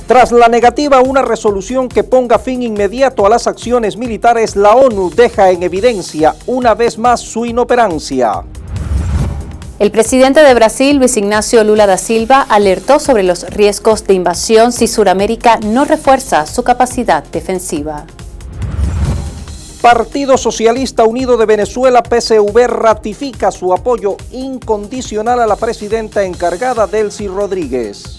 Tras la negativa a una resolución que ponga fin inmediato a las acciones militares, la ONU deja en evidencia una vez más su inoperancia. El presidente de Brasil, Luis Ignacio Lula da Silva, alertó sobre los riesgos de invasión si Suramérica no refuerza su capacidad defensiva. Partido Socialista Unido de Venezuela, PSV, ratifica su apoyo incondicional a la presidenta encargada, Delcy Rodríguez.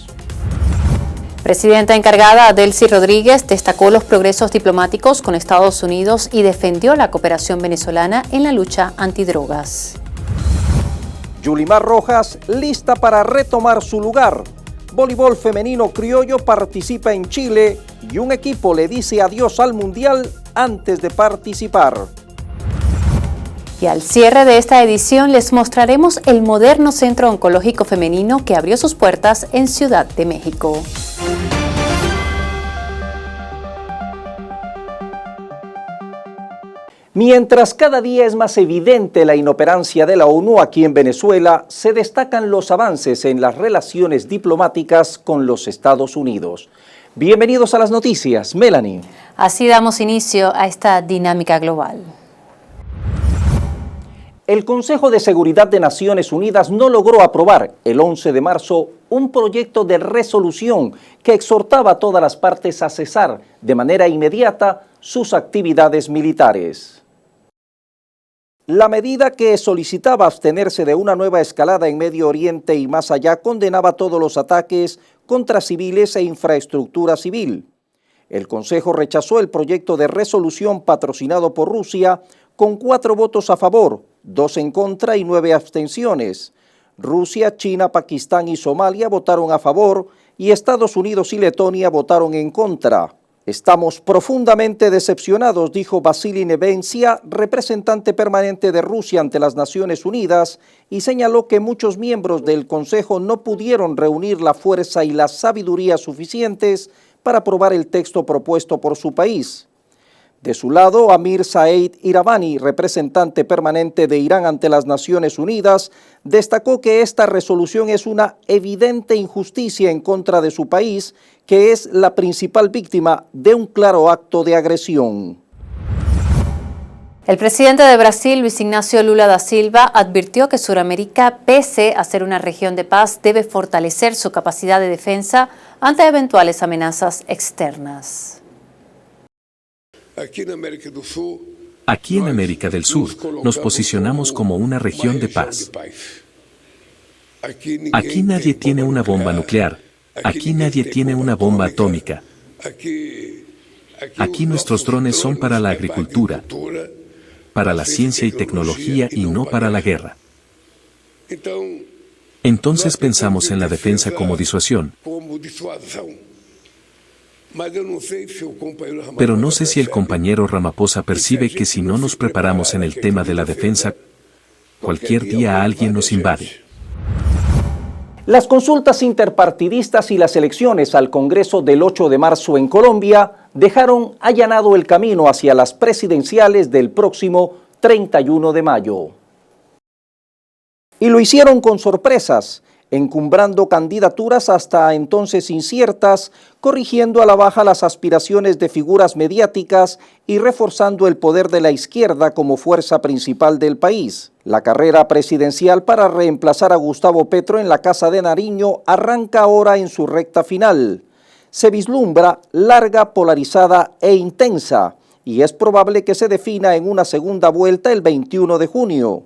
Presidenta encargada Delcy Rodríguez destacó los progresos diplomáticos con Estados Unidos y defendió la cooperación venezolana en la lucha antidrogas. Yulimar Rojas, lista para retomar su lugar. Voleibol femenino criollo participa en Chile y un equipo le dice adiós al Mundial antes de participar. Y al cierre de esta edición les mostraremos el moderno centro oncológico femenino que abrió sus puertas en Ciudad de México. Mientras cada día es más evidente la inoperancia de la ONU aquí en Venezuela, se destacan los avances en las relaciones diplomáticas con los Estados Unidos. Bienvenidos a las noticias, Melanie. Así damos inicio a esta dinámica global. El Consejo de Seguridad de Naciones Unidas no logró aprobar el 11 de marzo un proyecto de resolución que exhortaba a todas las partes a cesar de manera inmediata sus actividades militares. La medida, que solicitaba abstenerse de una nueva escalada en Medio Oriente y más allá, condenaba todos los ataques contra civiles e infraestructura civil. El Consejo rechazó el proyecto de resolución patrocinado por Rusia con 4 votos a favor, 2 en contra y 9 abstenciones. Rusia, China, Pakistán y Somalia votaron a favor y Estados Unidos y Letonia votaron en contra. Estamos profundamente decepcionados, dijo Vasily Nevencia, representante permanente de Rusia ante las Naciones Unidas, y señaló que muchos miembros del Consejo no pudieron reunir la fuerza y la sabiduría suficientes para aprobar el texto propuesto por su país. De su lado, Amir Saeed Iravani, representante permanente de Irán ante las Naciones Unidas, destacó que esta resolución es una evidente injusticia en contra de su país, que es la principal víctima de un claro acto de agresión. El presidente de Brasil, Luis Ignacio Lula da Silva, advirtió que Suramérica, pese a ser una región de paz, debe fortalecer su capacidad de defensa ante eventuales amenazas externas. Aquí en América del Sur nos posicionamos como una región de paz. Aquí nadie tiene una bomba nuclear, aquí nadie tiene una bomba atómica. Aquí nuestros drones son para la agricultura, para la ciencia y tecnología y no para la guerra. Entonces pensamos en la defensa como disuasión. Pero no sé si el compañero Ramaphosa percibe que si no nos preparamos en el tema de la defensa, cualquier día alguien nos invade. Las consultas interpartidistas y las elecciones al Congreso del 8 de marzo en Colombia dejaron allanado el camino hacia las presidenciales del próximo 31 de mayo. Y lo hicieron con sorpresas, encumbrando candidaturas hasta entonces inciertas, corrigiendo a la baja las aspiraciones de figuras mediáticas y reforzando el poder de la izquierda como fuerza principal del país. La carrera presidencial para reemplazar a Gustavo Petro en la Casa de Nariño arranca ahora en su recta final. Se vislumbra larga, polarizada e intensa, y es probable que se defina en una segunda vuelta el 21 de junio.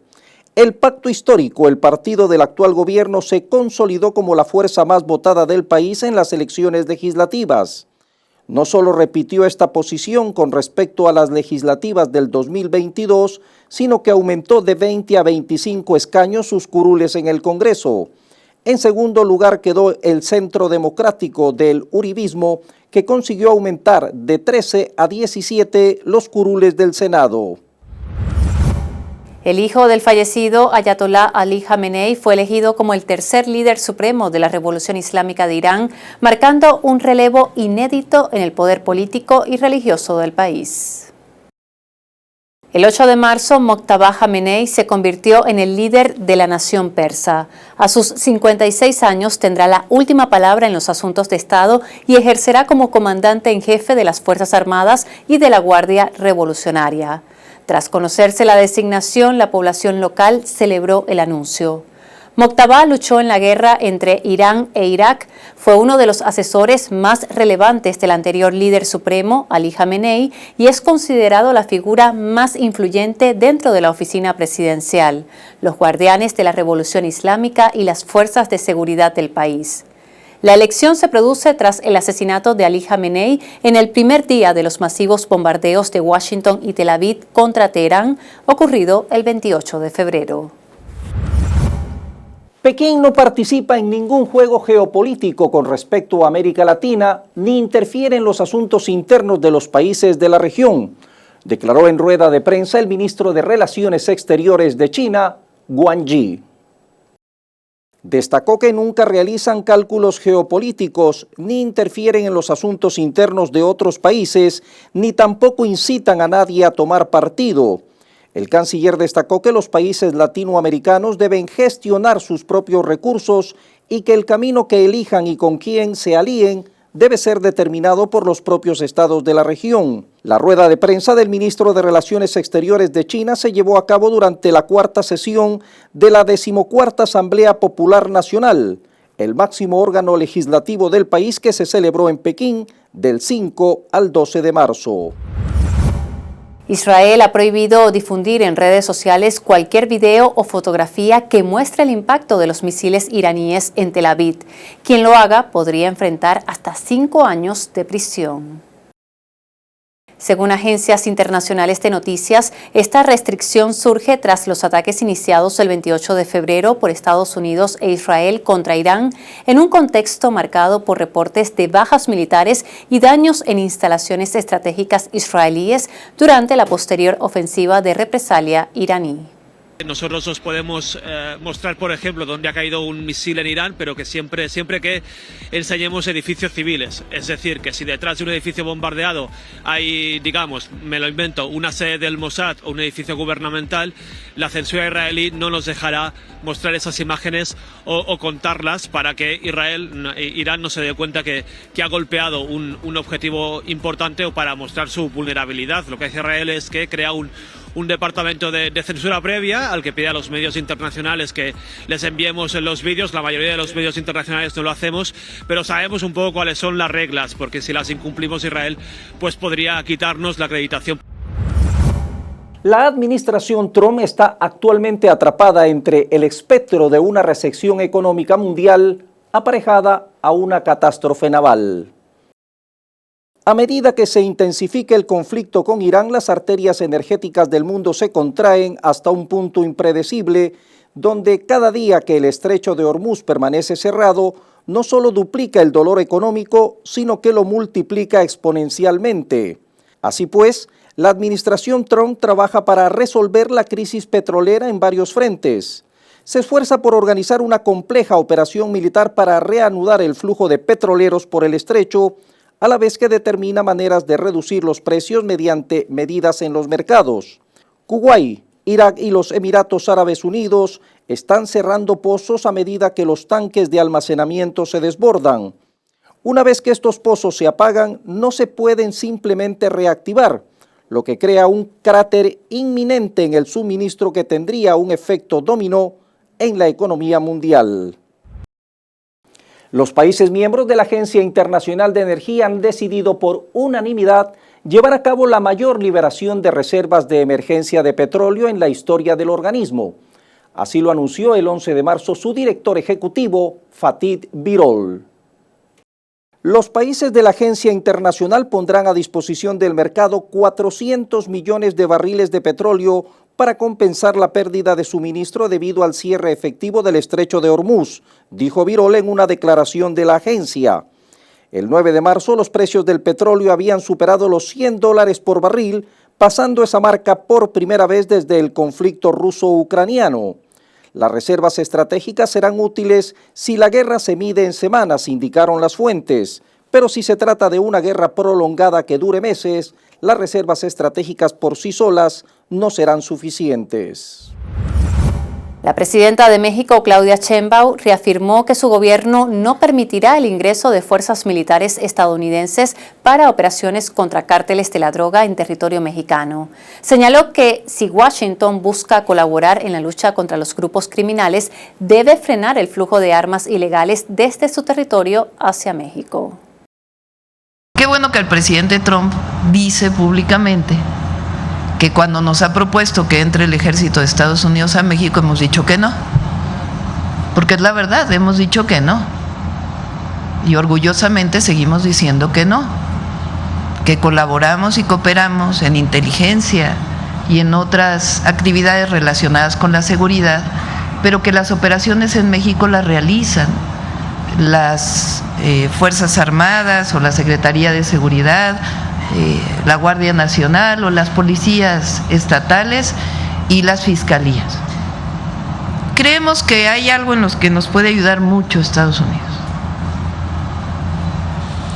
El pacto histórico, el partido del actual gobierno, se consolidó como la fuerza más votada del país en las elecciones legislativas. No solo repitió esta posición con respecto a las legislativas del 2022, sino que aumentó de 20 a 25 escaños sus curules en el Congreso. En segundo lugar quedó el Centro Democrático del Uribismo, que consiguió aumentar de 13 a 17 los curules del Senado. El hijo del fallecido Ayatollah Ali Jamenei fue elegido como el tercer líder supremo de la Revolución Islámica de Irán, marcando un relevo inédito en el poder político y religioso del país. El 8 de marzo, Mojtaba Jamenei se convirtió en el líder de la nación persa. A sus 56 años tendrá la última palabra en los asuntos de Estado y ejercerá como comandante en jefe de las Fuerzas Armadas y de la Guardia Revolucionaria. Tras conocerse la designación, la población local celebró el anuncio. Mojtaba luchó en la guerra entre Irán e Irak, fue uno de los asesores más relevantes del anterior líder supremo, Ali Jamenei, y es considerado la figura más influyente dentro de la oficina presidencial, los guardianes de la Revolución Islámica y las fuerzas de seguridad del país. La elección se produce tras el asesinato de Ali Jamenei en el primer día de los masivos bombardeos de Washington y Tel Aviv contra Teherán, ocurrido el 28 de febrero. Pekín no participa en ningún juego geopolítico con respecto a América Latina ni interfiere en los asuntos internos de los países de la región, declaró en rueda de prensa el ministro de Relaciones Exteriores de China, Wang Yi. Destacó que nunca realizan cálculos geopolíticos ni interfieren en los asuntos internos de otros países ni tampoco incitan a nadie a tomar partido. El canciller destacó que los países latinoamericanos deben gestionar sus propios recursos y que el camino que elijan y con quién se alíen debe ser determinado por los propios estados de la región. La rueda de prensa del ministro de Relaciones Exteriores de China se llevó a cabo durante la cuarta sesión de la 14ª Asamblea Popular Nacional, el máximo órgano legislativo del país que se celebró en Pekín del 5 al 12 de marzo. Israel ha prohibido difundir en redes sociales cualquier video o fotografía que muestre el impacto de los misiles iraníes en Tel Aviv. Quien lo haga podría enfrentar hasta 5 años de prisión. Según agencias internacionales de noticias, esta restricción surge tras los ataques iniciados el 28 de febrero por Estados Unidos e Israel contra Irán, en un contexto marcado por reportes de bajas militares y daños en instalaciones estratégicas israelíes durante la posterior ofensiva de represalia iraní. Nosotros os podemos mostrar, por ejemplo, dónde ha caído un misil en Irán, pero que siempre que enseñemos edificios civiles. Es decir, que si detrás de un edificio bombardeado hay, digamos, me lo invento, una sede del Mossad o un edificio gubernamental, la censura israelí no nos dejará mostrar esas imágenes o contarlas para que Irán no se dé cuenta que ha golpeado un objetivo importante o para mostrar su vulnerabilidad. Lo que hace Israel es que crea un departamento de censura previa al que pide a los medios internacionales que les enviemos los vídeos. La mayoría de los medios internacionales no lo hacemos, pero sabemos un poco cuáles son las reglas, porque si las incumplimos Israel, pues podría quitarnos la acreditación. La administración Trump está actualmente atrapada entre el espectro de una recesión económica mundial aparejada a una catástrofe naval. A medida que se intensifica el conflicto con Irán, las arterias energéticas del mundo se contraen hasta un punto impredecible, donde cada día que el estrecho de Hormuz permanece cerrado, no solo duplica el dolor económico, sino que lo multiplica exponencialmente. Así pues, la administración Trump trabaja para resolver la crisis petrolera en varios frentes. Se esfuerza por organizar una compleja operación militar para reanudar el flujo de petroleros por el estrecho, a la vez que determina maneras de reducir los precios mediante medidas en los mercados. Kuwait, Irak y los Emiratos Árabes Unidos están cerrando pozos a medida que los tanques de almacenamiento se desbordan. Una vez que estos pozos se apagan, no se pueden simplemente reactivar, lo que crea un cráter inminente en el suministro que tendría un efecto dominó en la economía mundial. Los países miembros de la Agencia Internacional de Energía han decidido por unanimidad llevar a cabo la mayor liberación de reservas de emergencia de petróleo en la historia del organismo. Así lo anunció el 11 de marzo su director ejecutivo, Fatih Birol. Los países de la agencia internacional pondrán a disposición del mercado 400 millones de barriles de petróleo para compensar la pérdida de suministro debido al cierre efectivo del estrecho de Hormuz, dijo Birol en una declaración de la agencia. El 9 de marzo los precios del petróleo habían superado los $100 por barril, pasando esa marca por primera vez desde el conflicto ruso-ucraniano. Las reservas estratégicas serán útiles si la guerra se mide en semanas, indicaron las fuentes, pero si se trata de una guerra prolongada que dure meses, las reservas estratégicas por sí solas no serán suficientes. La presidenta de México, Claudia Sheinbaum, reafirmó que su gobierno no permitirá el ingreso de fuerzas militares estadounidenses para operaciones contra cárteles de la droga en territorio mexicano. Señaló que si Washington busca colaborar en la lucha contra los grupos criminales, debe frenar el flujo de armas ilegales desde su territorio hacia México. Qué bueno que el presidente Trump dice públicamente que cuando nos ha propuesto que entre el ejército de Estados Unidos a México hemos dicho que no, porque es la verdad, hemos dicho que no, y orgullosamente seguimos diciendo que no, que colaboramos y cooperamos en inteligencia y en otras actividades relacionadas con la seguridad, pero que las operaciones en México las realizan las Fuerzas Armadas o la Secretaría de Seguridad, la Guardia Nacional o las policías estatales y las fiscalías. Creemos que hay algo en los que nos puede ayudar mucho Estados Unidos,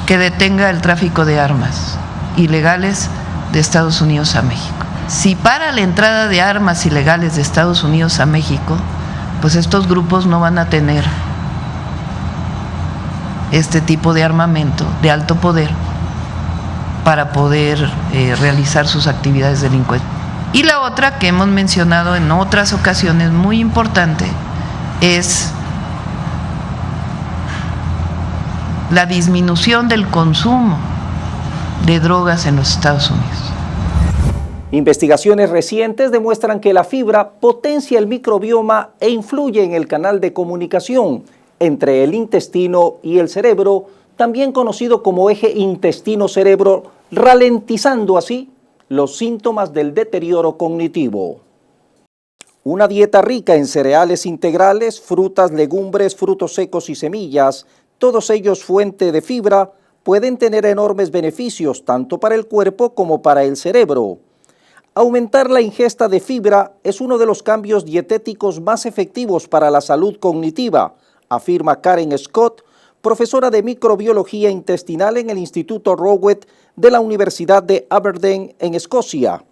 que detenga el tráfico de armas ilegales de Estados Unidos a México. Si para la entrada de armas ilegales de Estados Unidos a México, pues estos grupos no van a tener este tipo de armamento de alto poder para poder realizar sus actividades delincuentes. Y la otra que hemos mencionado en otras ocasiones, muy importante, es la disminución del consumo de drogas en los Estados Unidos. Investigaciones recientes demuestran que la fibra potencia el microbioma e influye en el canal de comunicación entre el intestino y el cerebro, también conocido como eje intestino-cerebro, ralentizando así los síntomas del deterioro cognitivo. Una dieta rica en cereales integrales, frutas, legumbres, frutos secos y semillas, todos ellos fuente de fibra, pueden tener enormes beneficios tanto para el cuerpo como para el cerebro. Aumentar la ingesta de fibra es uno de los cambios dietéticos más efectivos para la salud cognitiva, afirma Karen Scott, profesora de microbiología intestinal en el Instituto Rowett de la Universidad de Aberdeen en Escocia.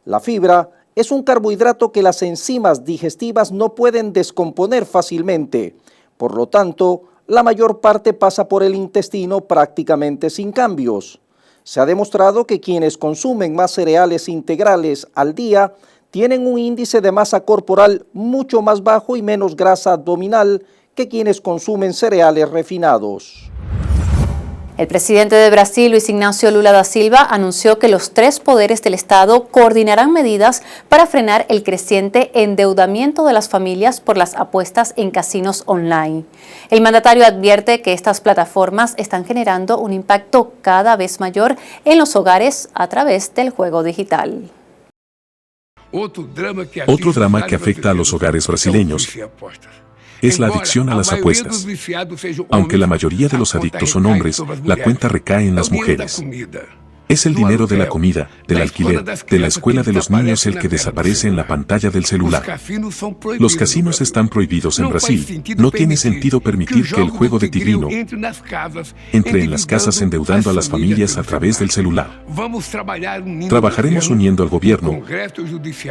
La fibra es un carbohidrato que las enzimas digestivas no pueden descomponer fácilmente, por lo tanto, la mayor parte pasa por el intestino prácticamente sin cambios. Se ha demostrado que quienes consumen más cereales integrales al día tienen un índice de masa corporal mucho más bajo y menos grasa abdominal que quienes consumen cereales refinados. El presidente de Brasil, Luis Ignacio Lula da Silva, anunció que los tres poderes del Estado coordinarán medidas para frenar el creciente endeudamiento de las familias por las apuestas en casinos online. El mandatario advierte que estas plataformas están generando un impacto cada vez mayor en los hogares a través del juego digital. Otro drama que afecta a los hogares brasileños es la adicción a las apuestas. Aunque la mayoría de los adictos son hombres, la cuenta recae en las mujeres. Es el dinero de la comida, del alquiler, de la escuela de los niños el que desaparece en la pantalla del celular. Los casinos están prohibidos en Brasil. No tiene sentido permitir que el juego de tigrillo entre en las casas endeudando a las familias a través del celular. Trabajaremos uniendo al gobierno,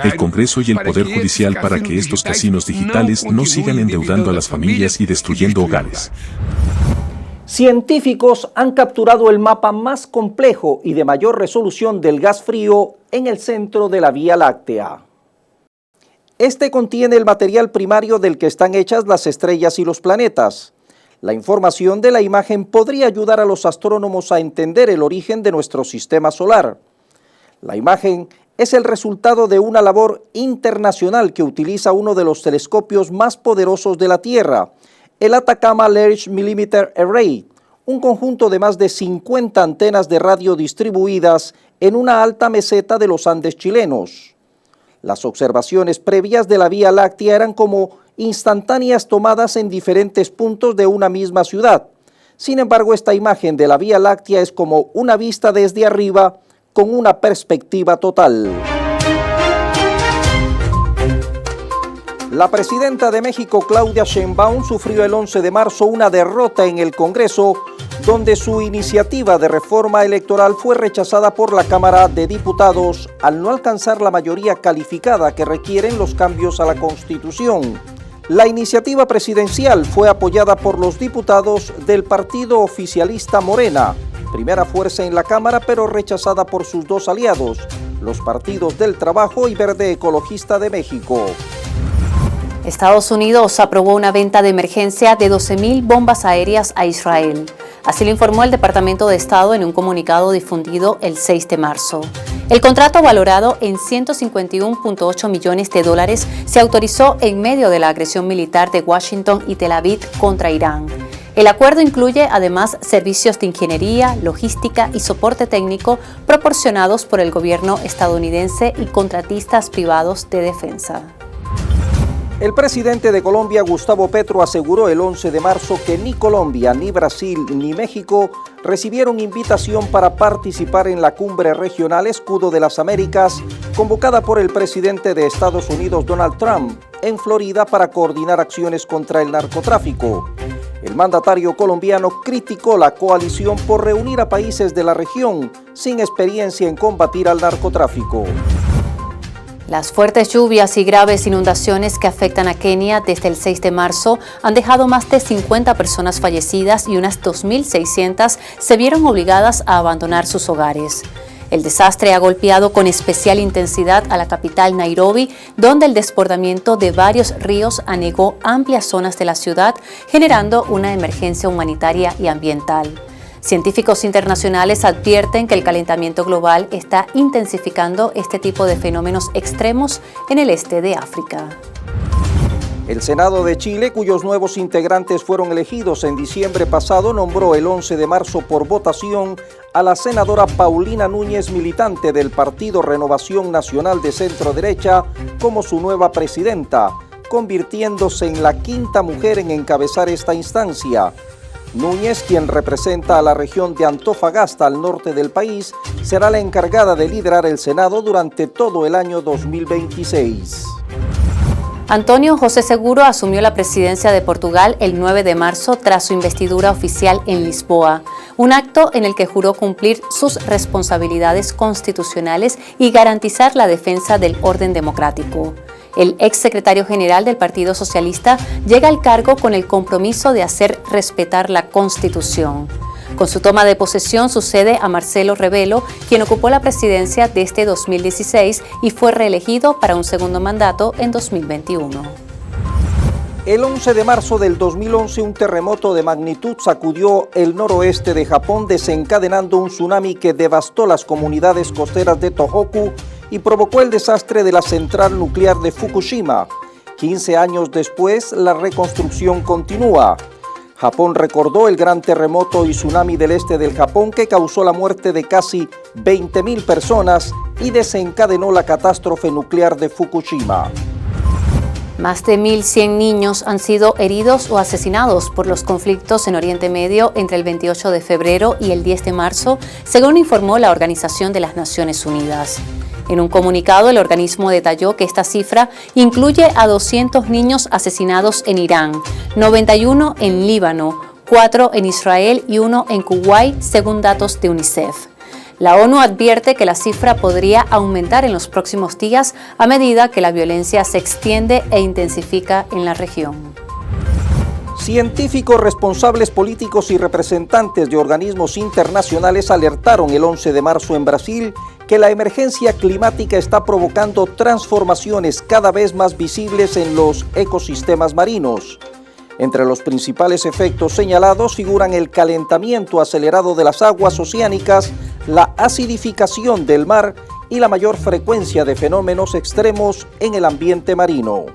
el Congreso y el Poder Judicial para que estos casinos digitales no sigan endeudando a las familias y destruyendo hogares. Científicos han capturado el mapa más complejo y de mayor resolución del gas frío en el centro de la Vía Láctea. Este contiene el material primario del que están hechas las estrellas y los planetas. La información de la imagen podría ayudar a los astrónomos a entender el origen de nuestro sistema solar. La imagen es el resultado de una labor internacional que utiliza uno de los telescopios más poderosos de la Tierra, el Atacama Large Millimeter Array, un conjunto de más de 50 antenas de radio distribuidas en una alta meseta de los Andes chilenos. Las observaciones previas de la Vía Láctea eran como instantáneas tomadas en diferentes puntos de una misma ciudad. Sin embargo, esta imagen de la Vía Láctea es como una vista desde arriba con una perspectiva total. La presidenta de México, Claudia Sheinbaum, sufrió el 11 de marzo una derrota en el Congreso donde su iniciativa de reforma electoral fue rechazada por la Cámara de Diputados al no alcanzar la mayoría calificada que requieren los cambios a la Constitución. La iniciativa presidencial fue apoyada por los diputados del partido oficialista Morena, primera fuerza en la Cámara, pero rechazada por sus dos aliados, los partidos del Trabajo y Verde Ecologista de México. Estados Unidos aprobó una venta de emergencia de 12.000 bombas aéreas a Israel. Así lo informó el Departamento de Estado en un comunicado difundido el 6 de marzo. El contrato, valorado en $151.8 millones, se autorizó en medio de la agresión militar de Washington y Tel Aviv contra Irán. El acuerdo incluye además servicios de ingeniería, logística y soporte técnico proporcionados por el gobierno estadounidense y contratistas privados de defensa. El presidente de Colombia, Gustavo Petro, aseguró el 11 de marzo que ni Colombia, ni Brasil, ni México recibieron invitación para participar en la cumbre regional Escudo de las Américas, convocada por el presidente de Estados Unidos, Donald Trump, en Florida para coordinar acciones contra el narcotráfico. El mandatario colombiano criticó la coalición por reunir a países de la región sin experiencia en combatir al narcotráfico. Las fuertes lluvias y graves inundaciones que afectan a Kenia desde el 6 de marzo han dejado más de 50 personas fallecidas y unas 2.600 se vieron obligadas a abandonar sus hogares. El desastre ha golpeado con especial intensidad a la capital Nairobi, donde el desbordamiento de varios ríos anegó amplias zonas de la ciudad, generando una emergencia humanitaria y ambiental. Científicos internacionales advierten que el calentamiento global está intensificando este tipo de fenómenos extremos en el este de África. El Senado de Chile, cuyos nuevos integrantes fueron elegidos en diciembre pasado, nombró el 11 de marzo por votación a la senadora Paulina Núñez, militante del Partido Renovación Nacional de Centro Derecha, como su nueva presidenta, convirtiéndose en la quinta mujer en encabezar esta instancia. Núñez, quien representa a la región de Antofagasta al norte del país, será la encargada de liderar el Senado durante todo el año 2026. Antonio José Seguro asumió la presidencia de Portugal el 9 de marzo tras su investidura oficial en Lisboa, un acto en el que juró cumplir sus responsabilidades constitucionales y garantizar la defensa del orden democrático. El exsecretario general del Partido Socialista llega al cargo con el compromiso de hacer respetar la Constitución. Con su toma de posesión sucede a Marcelo Rebelo, quien ocupó la presidencia desde 2016 y fue reelegido para un segundo mandato en 2021. El 11 de marzo del 2011, un terremoto de magnitud sacudió el noroeste de Japón, desencadenando un tsunami que devastó las comunidades costeras de Tohoku y provocó el desastre de la central nuclear de Fukushima. 15 años después, la reconstrucción continúa. Japón recordó el gran terremoto y tsunami del este del Japón que causó la muerte de casi 20.000 personas y desencadenó la catástrofe nuclear de Fukushima. Más de 1.100 niños han sido heridos o asesinados por los conflictos en Oriente Medio entre el 28 de febrero y el 10 de marzo, según informó la Organización de las Naciones Unidas. En un comunicado, el organismo detalló que esta cifra incluye a 200 niños asesinados en Irán, 91 en Líbano, 4 en Israel y 1 en Kuwait, según datos de UNICEF. La ONU advierte que la cifra podría aumentar en los próximos días a medida que la violencia se extiende e intensifica en la región. Científicos, responsables políticos y representantes de organismos internacionales alertaron el 11 de marzo en Brasil que la emergencia climática está provocando transformaciones cada vez más visibles en los ecosistemas marinos. Entre los principales efectos señalados figuran el calentamiento acelerado de las aguas oceánicas, la acidificación del mar y la mayor frecuencia de fenómenos extremos en el ambiente marino.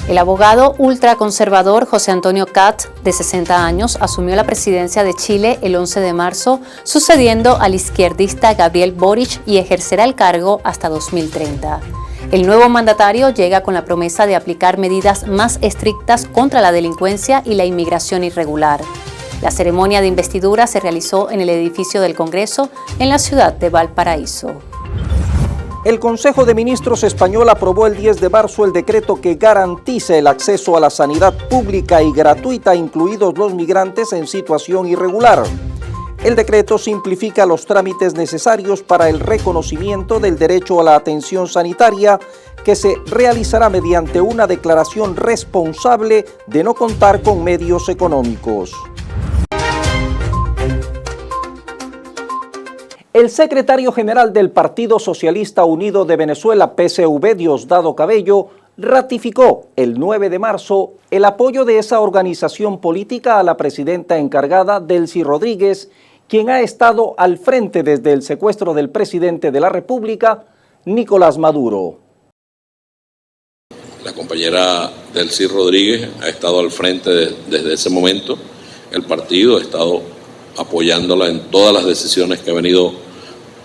El abogado ultraconservador José Antonio Katz, de 60 años, asumió la presidencia de Chile el 11 de marzo, sucediendo al izquierdista Gabriel Boric, y ejercerá el cargo hasta 2030. El nuevo mandatario llega con la promesa de aplicar medidas más estrictas contra la delincuencia y la inmigración irregular. La ceremonia de investidura se realizó en el edificio del Congreso en la ciudad de Valparaíso. El Consejo de Ministros español aprobó el 10 de marzo el decreto que garantiza el acceso a la sanidad pública y gratuita, incluidos los migrantes en situación irregular. El decreto simplifica los trámites necesarios para el reconocimiento del derecho a la atención sanitaria, que se realizará mediante una declaración responsable de no contar con medios económicos. El secretario general del Partido Socialista Unido de Venezuela, PSV, Diosdado Cabello, ratificó el 9 de marzo el apoyo de esa organización política a la presidenta encargada, Delcy Rodríguez, quien ha estado al frente desde el secuestro del presidente de la República, Nicolás Maduro. La compañera Delcy Rodríguez ha estado al frente desde ese momento. El partido ha estado apoyándola en todas las decisiones que ha venido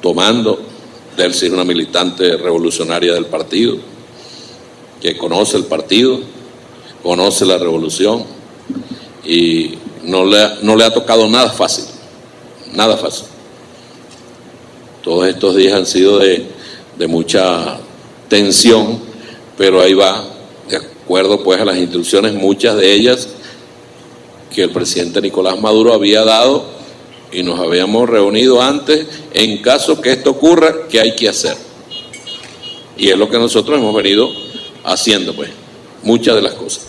tomando. Delcy es una militante revolucionaria del partido, que conoce el partido, conoce la revolución y no le ha tocado nada fácil, nada fácil. Todos estos días han sido de mucha tensión, pero ahí va, de acuerdo pues a las instrucciones, muchas de ellas que el presidente Nicolás Maduro había dado, y nos habíamos reunido antes en caso que esto ocurra, ¿qué hay que hacer? Y es lo que nosotros hemos venido haciendo, pues, muchas de las cosas.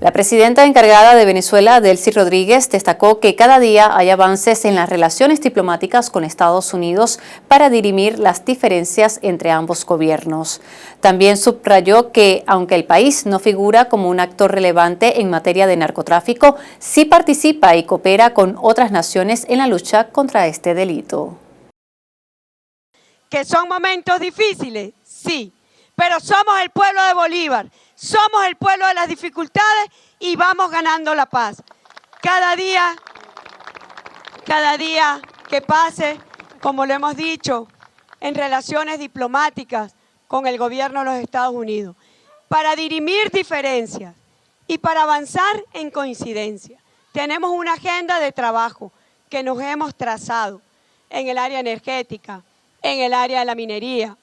La presidenta encargada de Venezuela, Delcy Rodríguez, destacó que cada día hay avances en las relaciones diplomáticas con Estados Unidos para dirimir las diferencias entre ambos gobiernos. También subrayó que, aunque el país no figura como un actor relevante en materia de narcotráfico, sí participa y coopera con otras naciones en la lucha contra este delito. ¿Que son momentos difíciles? Sí, pero somos el pueblo de Bolívar. Somos el pueblo de las dificultades y vamos ganando la paz. Cada día que pase, como lo hemos dicho, en relaciones diplomáticas con el gobierno de los Estados Unidos, para dirimir diferencias y para avanzar en coincidencia. Tenemos una agenda de trabajo que nos hemos trazado en el área energética, en el área de la minería,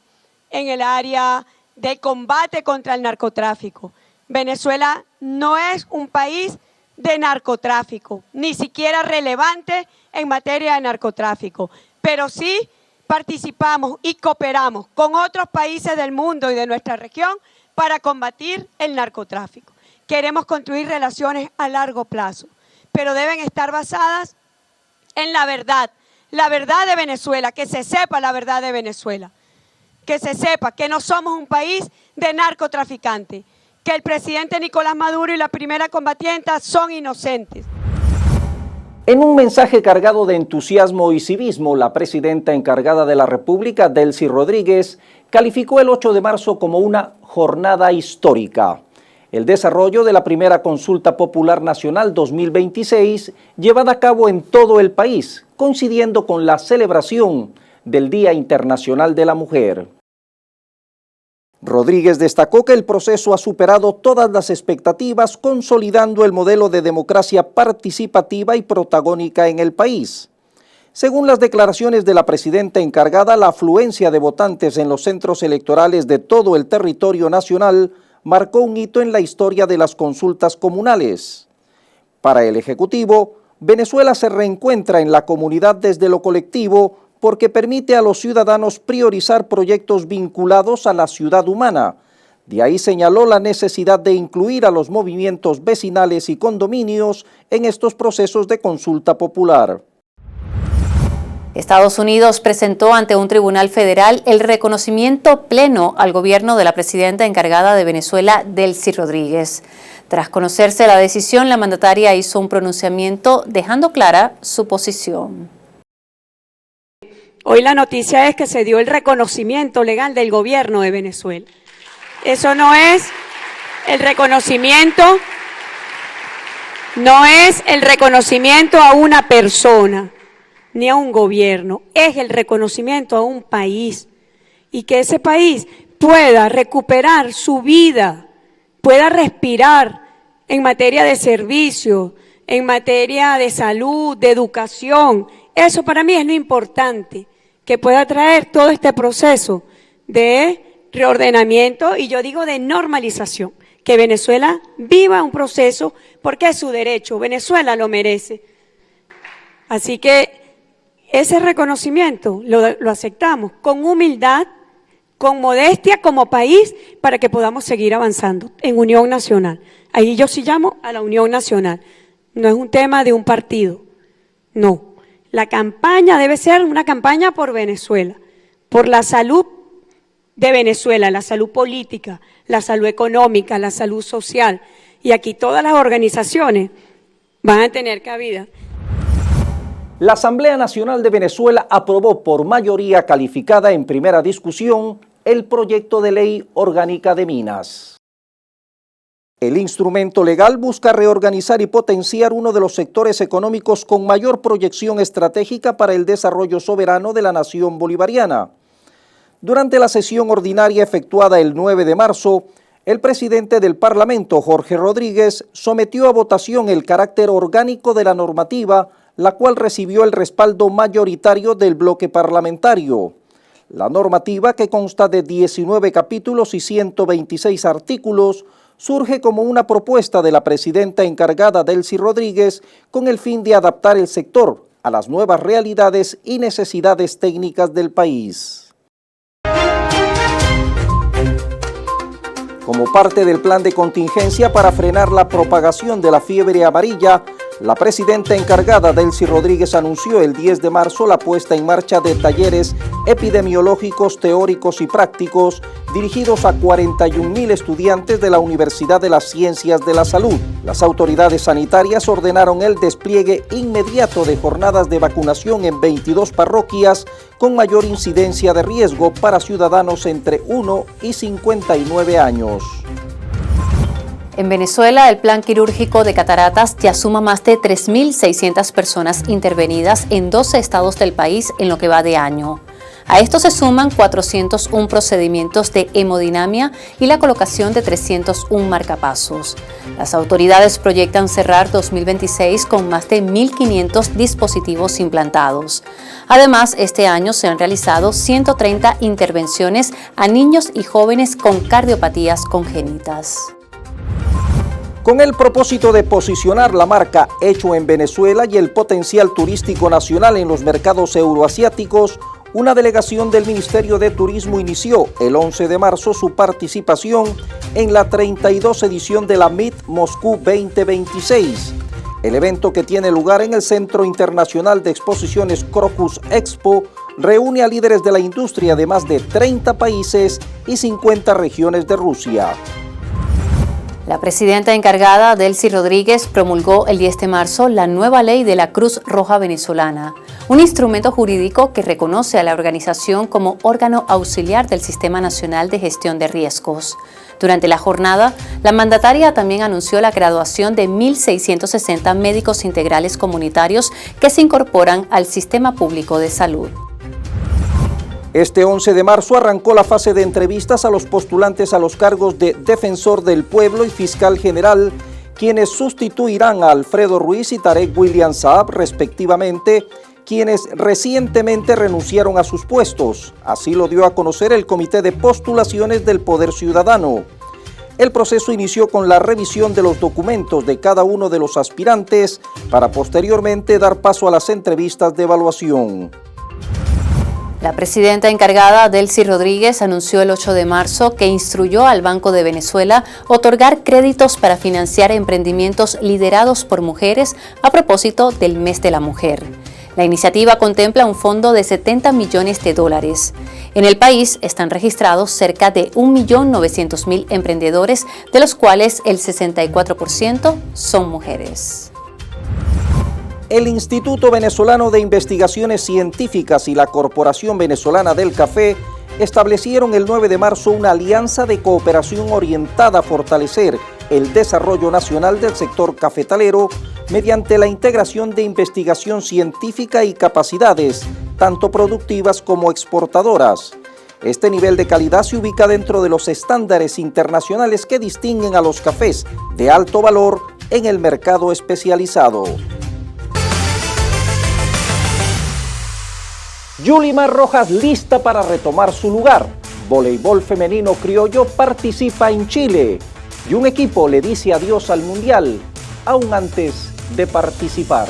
en el área de combate contra el narcotráfico. Venezuela no es un país de narcotráfico, ni siquiera relevante en materia de narcotráfico, pero sí participamos y cooperamos con otros países del mundo y de nuestra región para combatir el narcotráfico. Queremos construir relaciones a largo plazo, pero deben estar basadas en la verdad de Venezuela, que se sepa la verdad de Venezuela. Que se sepa que no somos un país de narcotraficantes, que el presidente Nicolás Maduro y la primera combatienta son inocentes. En un mensaje cargado de entusiasmo y civismo, la presidenta encargada de la República, Delcy Rodríguez, calificó el 8 de marzo como una jornada histórica. El desarrollo de la primera consulta popular nacional 2026, llevada a cabo en todo el país, coincidiendo con la celebración del Día Internacional de la Mujer. Rodríguez destacó que el proceso ha superado todas las expectativas, consolidando el modelo de democracia participativa y protagónica en el país. Según las declaraciones de la presidenta encargada, la afluencia de votantes en los centros electorales de todo el territorio nacional marcó un hito en la historia de las consultas comunales. Para el Ejecutivo, Venezuela se reencuentra en la comunidad desde lo colectivo, porque permite a los ciudadanos priorizar proyectos vinculados a la ciudad humana. De ahí señaló la necesidad de incluir a los movimientos vecinales y condominios en estos procesos de consulta popular. Estados Unidos presentó ante un tribunal federal el reconocimiento pleno al gobierno de la presidenta encargada de Venezuela, Delcy Rodríguez. Tras conocerse la decisión, la mandataria hizo un pronunciamiento dejando clara su posición. Hoy la noticia es que se dio el reconocimiento legal del gobierno de Venezuela. Eso no es el reconocimiento, a una persona ni a un gobierno, es el reconocimiento a un país y que ese país pueda recuperar su vida, pueda respirar en materia de servicio, en materia de salud, de educación. Eso para mí es lo importante, que pueda traer todo este proceso de reordenamiento y yo digo de normalización, que Venezuela viva un proceso porque es su derecho, Venezuela lo merece. Así que ese reconocimiento lo aceptamos con humildad, con modestia como país para que podamos seguir avanzando en unión nacional. Ahí yo sí llamo a la unión nacional, no es un tema de un partido, no. La campaña debe ser una campaña por Venezuela, por la salud de Venezuela, la salud política, la salud económica, la salud social. Y aquí todas las organizaciones van a tener cabida. La Asamblea Nacional de Venezuela aprobó por mayoría calificada en primera discusión el proyecto de ley orgánica de minas. El instrumento legal busca reorganizar y potenciar uno de los sectores económicos con mayor proyección estratégica para el desarrollo soberano de la nación bolivariana. Durante la sesión ordinaria efectuada el 9 de marzo, el presidente del Parlamento, Jorge Rodríguez, sometió a votación el carácter orgánico de la normativa, la cual recibió el respaldo mayoritario del bloque parlamentario. La normativa, que consta de 19 capítulos y 126 artículos, surge como una propuesta de la presidenta encargada Delcy Rodríguez con el fin de adaptar el sector a las nuevas realidades y necesidades técnicas del país. Como parte del plan de contingencia para frenar la propagación de la fiebre amarilla, la presidenta encargada Delcy Rodríguez anunció el 10 de marzo la puesta en marcha de talleres epidemiológicos, teóricos y prácticos dirigidos a 41.000 estudiantes de la Universidad de las Ciencias de la Salud. Las autoridades sanitarias ordenaron el despliegue inmediato de jornadas de vacunación en 22 parroquias con mayor incidencia de riesgo para ciudadanos entre 1 y 59 años. En Venezuela, el plan quirúrgico de cataratas ya suma más de 3.600 personas intervenidas en 12 estados del país en lo que va de año. A esto se suman 401 procedimientos de hemodinamia y la colocación de 301 marcapasos. Las autoridades proyectan cerrar 2026 con más de 1.500 dispositivos implantados. Además, este año se han realizado 130 intervenciones a niños y jóvenes con cardiopatías congénitas. Con el propósito de posicionar la marca Hecho en Venezuela y el potencial turístico nacional en los mercados euroasiáticos, una delegación del Ministerio de Turismo inició el 11 de marzo su participación en la 32 edición de la MIT Moscú 2026. El evento, que tiene lugar en el Centro Internacional de Exposiciones Crocus Expo, reúne a líderes de la industria de más de 30 países y 50 regiones de Rusia. La presidenta encargada, Delcy Rodríguez, promulgó el 10 de marzo la nueva ley de la Cruz Roja Venezolana, un instrumento jurídico que reconoce a la organización como órgano auxiliar del Sistema Nacional de Gestión de Riesgos. Durante la jornada, la mandataria también anunció la graduación de 1.660 médicos integrales comunitarios que se incorporan al sistema público de salud. Este 11 de marzo arrancó la fase de entrevistas a los postulantes a los cargos de Defensor del Pueblo y Fiscal General, quienes sustituirán a Alfredo Ruiz y Tarek William Saab, respectivamente, quienes recientemente renunciaron a sus puestos. Así lo dio a conocer el Comité de Postulaciones del Poder Ciudadano. El proceso inició con la revisión de los documentos de cada uno de los aspirantes para posteriormente dar paso a las entrevistas de evaluación. La presidenta encargada, Delcy Rodríguez, anunció el 8 de marzo que instruyó al Banco de Venezuela otorgar créditos para financiar emprendimientos liderados por mujeres a propósito del Mes de la Mujer. La iniciativa contempla un fondo de $70 millones. En el país están registrados cerca de 1.900.000 emprendedores, de los cuales el 64% son mujeres. El Instituto Venezolano de Investigaciones Científicas y la Corporación Venezolana del Café establecieron el 9 de marzo una alianza de cooperación orientada a fortalecer el desarrollo nacional del sector cafetalero mediante la integración de investigación científica y capacidades, tanto productivas como exportadoras. Este nivel de calidad se ubica dentro de los estándares internacionales que distinguen a los cafés de alto valor en el mercado especializado. Yulimar Rojas lista para retomar su lugar. Voleibol femenino criollo participa en Chile y un equipo le dice adiós al Mundial, aún antes de participar.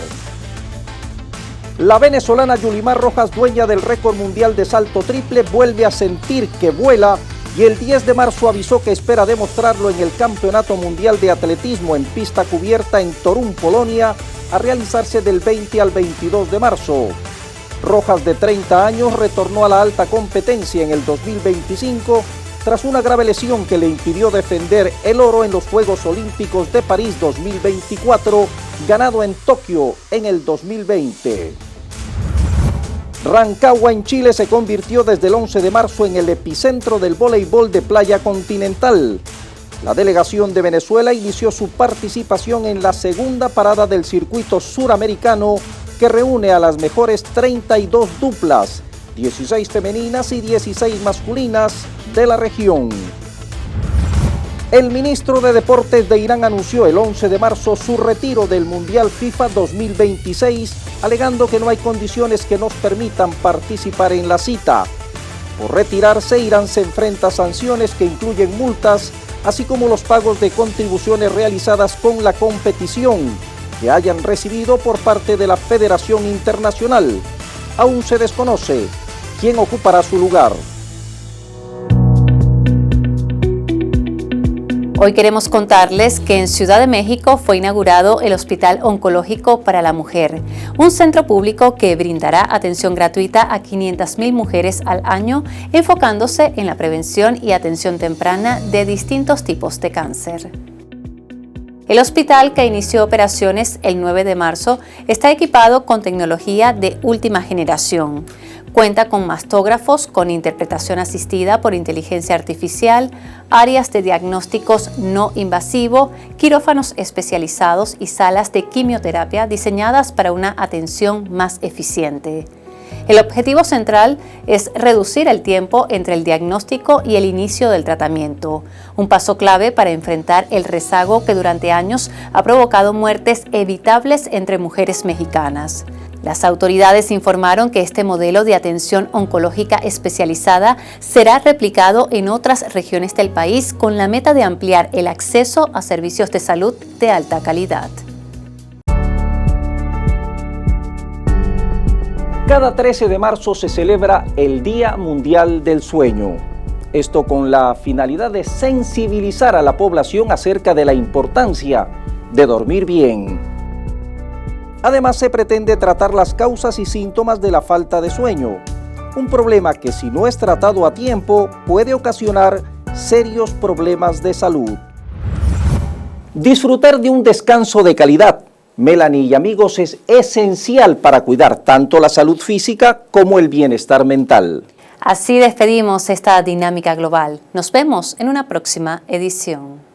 La venezolana Yulimar Rojas, dueña del récord mundial de salto triple, vuelve a sentir que vuela y el 10 de marzo avisó que espera demostrarlo en el Campeonato Mundial de Atletismo en pista cubierta en Torun, Polonia, a realizarse del 20 al 22 de marzo. Rojas, de 30 años, retornó a la alta competencia en el 2025 tras una grave lesión que le impidió defender el oro en los Juegos Olímpicos de París 2024, ganado en Tokio en el 2020. Rancagua en Chile se convirtió desde el 11 de marzo en el epicentro del voleibol de playa continental. La delegación de Venezuela inició su participación en la segunda parada del circuito suramericano que reúne a las mejores 32 duplas, 16 femeninas y 16 masculinas de la región. El ministro de Deportes de Irán anunció el 11 de marzo su retiro del Mundial FIFA 2026, alegando que no hay condiciones que nos permitan participar en la cita. Por retirarse, Irán se enfrenta a sanciones que incluyen multas, así como los pagos de contribuciones realizadas con la competición que hayan recibido por parte de la Federación Internacional. Aún se desconoce quién ocupará su lugar. Hoy queremos contarles que en Ciudad de México fue inaugurado el Hospital Oncológico para la Mujer, un centro público que brindará atención gratuita a 500,000 mujeres al año, enfocándose en la prevención y atención temprana de distintos tipos de cáncer. El hospital, que inició operaciones el 9 de marzo, está equipado con tecnología de última generación. Cuenta con mastógrafos con interpretación asistida por inteligencia artificial, áreas de diagnósticos no invasivo, quirófanos especializados y salas de quimioterapia diseñadas para una atención más eficiente. El objetivo central es reducir el tiempo entre el diagnóstico y el inicio del tratamiento, un paso clave para enfrentar el rezago que durante años ha provocado muertes evitables entre mujeres mexicanas. Las autoridades informaron que este modelo de atención oncológica especializada será replicado en otras regiones del país con la meta de ampliar el acceso a servicios de salud de alta calidad. Cada 13 de marzo se celebra el Día Mundial del Sueño. Esto con la finalidad de sensibilizar a la población acerca de la importancia de dormir bien. Además, se pretende tratar las causas y síntomas de la falta de sueño, un problema que, si no es tratado a tiempo, puede ocasionar serios problemas de salud. Disfrutar de un descanso de calidad, Melanie y amigos, es esencial para cuidar tanto la salud física como el bienestar mental. Así despedimos esta dinámica global. Nos vemos en una próxima edición.